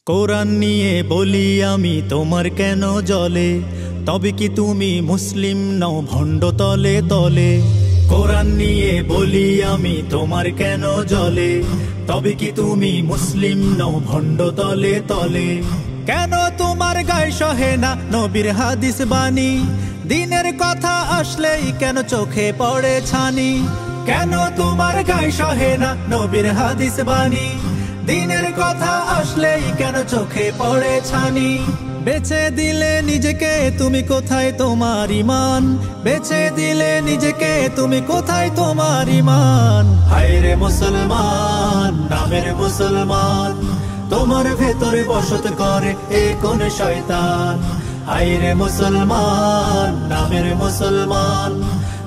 কোরআন নিয়ে বলি আমি তোমার কেন জলে, তবে কি তুমি মুসলিম নও ভণ্ড তলে তলে। কোরআন নিয়ে বলি আমি তোমার কেন জলে, তবে কি তুমি মুসলিম নও ভণ্ড তলে তলে। কেন তোমার গায়ে সহে না নবীর হাদিস বাণী, দিনের কথা আসলেই কেন চোখে পড়ে ছানি। কেন তোমার গায়ে সহে না নবীর হাদিস বাণী, দিনের কথা আসলেই কেন চোখে পড়ে ছানি। বেছে দিলে নিজেকে তুমি কোথায় তোমার ইমান, বেছে দিলে নিজেকে তুমি কোথায় তোমার ইমান। হায়রে মুসলমান নামের মুসলমান, তোমার ভেতরে বসত করে এ কোন শয়তান। হায়রে মুসলমান নামের মুসলমান,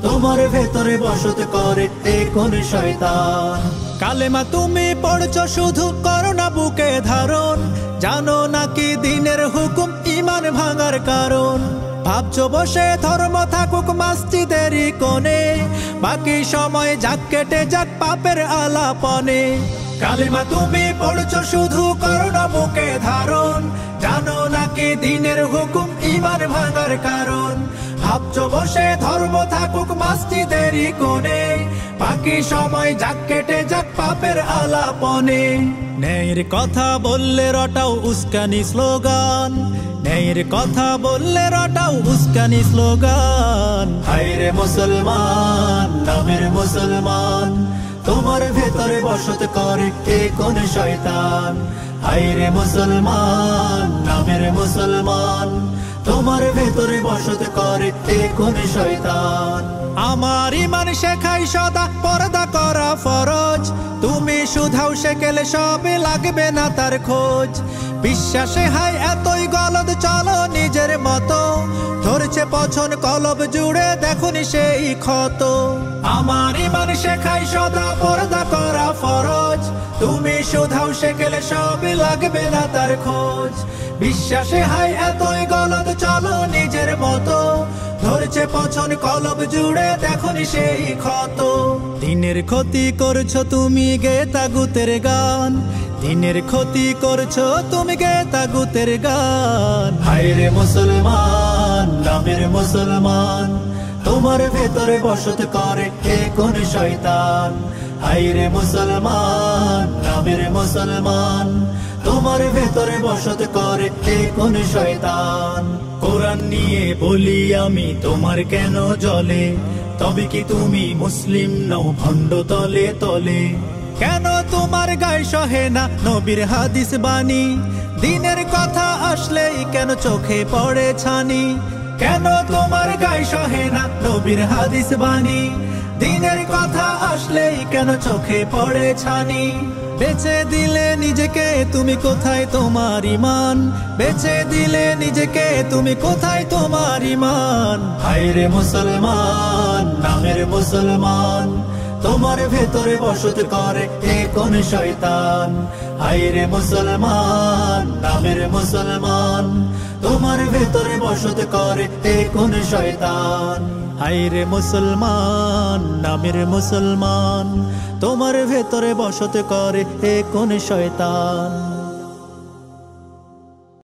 তোমার ভেতরে বসত করে এ কোন শয়তান। কালেমা তুমি পড়ছো শুধু করো না বুকে ধারণ, জানো নাকি দিনের হুকুম ইমান ভাঙার কারণ। ভাবছো বসে ধর্ম থাকুক মসজিদেরই কোণে, বাকি সময় যাক কেটে যাক পাপের আলাপনে। কালেমা তুমি পড়ছো শুধু করো না বুকে ধারণ, জানো নাকি দিনের হুকুম ইমান ভাঙার কারণ। ভাবছো বসে ধর্ম থাকুক মসজিদেরই কোণে, বাকি সময় যাক কেটে যাক পাপের আলাপনে। ন্যায়ের কথা বললে রটাও উস্কানি স্লোগান, ন্যায়ের কথা বললে রটাও উস্কানি স্লোগান। হায়রে মুসলমান নামের মুসলমান, তোমার ভেতরে বসত করে কে কোন শয়তান। হায়রে মুসলমান নামের মুসলমান, তোমার ভেতরে বসত করে কে কোন শয়তান। আমার ইমান শেখাই সদা পর্দা করা ফরজ, তুমি শুধাও শেখেলে সবে লাগবে না তার খোঁজ। বিশ্বাসে হাই এতই গলদ চলো নিজের মতো, ধরছে পছন কলব জুড়ে দেখুনি সেই ক্ষত। আমার ইমান শেখাই সদা পর্দা করা ফরজ, তুমি শুধাও শেখেলে সবে লাগবে না তার খোঁজ। বিশ্বাসে হাই এতই গলদ চলো নিজের মতো, ধরছে পছন কলব জুড়ে দেখুনি সেই ক্ষত। দিনের ক্ষতি করছো তুমি গে তাগুতের গান, দিনের ক্ষতি করছো তুমি গে তাগুতের গান। হায়রে মুসলমান নামের মুসলমান, তোমার ভেতরে বসত করে কে কোন শয়তান। হায়রে মুসলমান নামের মুসলমান, তোমার ভেতরে বসত করে কে কোন শয়তান। কোরআন নিয়ে বলি আমি তোমার কেন জলে, তবে কি তুমি মুসলিম নও ভণ্ড তলে তলে। কেন তোমার গায়ে সহে না নবীর হাদিস বাণী, দিনের কথা আসলেই কেন চোখে পড়ে ছানি। কেন তোমার গায়ে সহে না নবীর হাদিস বাণী, দিনের কথা আসলেই কেন চোখে পড়ে ছানি। বেছে দিলে নিজেকে তুমি কোথায় তোমার ইমান, বেছে দিলে নিজেকে তুমি কোথায় তোমার ইমান। হায়রে মুসলমান নামের মুসলমান, তোমার ভেতরে বসত করে কে কোন শয়তান। হায়রে মুসলমান নামের মুসলমান, তোমার ভেতরে বসত করে কে কোন শয়তান। হায়রে মুসলমান নামের মুসলমান, তোমার ভেতরে বসত করে কে কোন শয়তান।